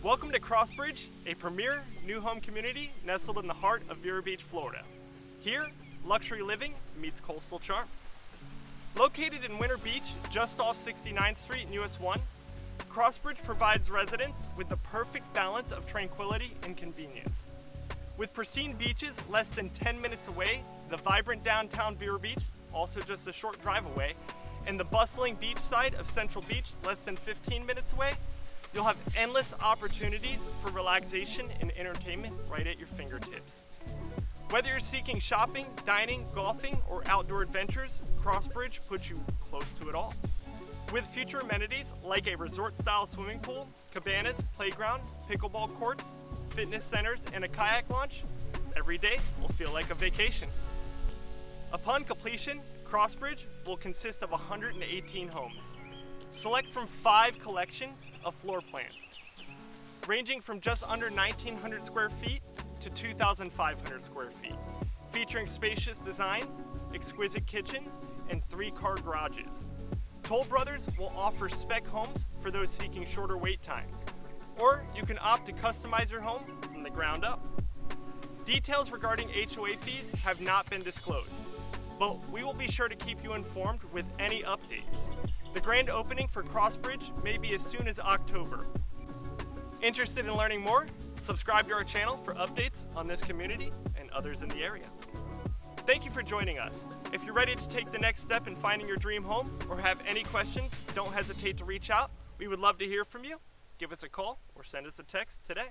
Welcome to Crossbridge, a premier new home community nestled in the heart of Vero Beach, Florida. Here, luxury living meets coastal charm. Located in Vero Beach, just off 69th Street and US 1, Crossbridge provides residents with the perfect balance of tranquility and convenience. With pristine beaches less than 10 minutes away, the vibrant downtown Vero Beach, also just a short drive away, and the bustling beach side of Central Beach less than 15 minutes away, you'll have endless opportunities for relaxation and entertainment right at your fingertips. Whether you're seeking shopping, dining, golfing, or outdoor adventures, Crossbridge puts you close to it all. With future amenities like a resort-style swimming pool, cabanas, playground, pickleball courts, fitness centers, and a kayak launch, every day will feel like a vacation. Upon completion, Crossbridge will consist of 118 homes. Select from 5 collections of floor plans, ranging from just under 1,900 square feet to 2,500 square feet, featuring spacious designs, exquisite kitchens, and 3-car garages. Toll Brothers will offer spec homes for those seeking shorter wait times, or you can opt to customize your home from the ground up. Details regarding HOA fees have not been disclosed, but we will be sure to keep you informed with any updates. The grand opening for Crossbridge may be as soon as October. Interested in learning more? Subscribe to our channel for updates on this community and others in the area. Thank you for joining us. If you're ready to take the next step in finding your dream home or have any questions, don't hesitate to reach out. We would love to hear from you. Give us a call or send us a text today.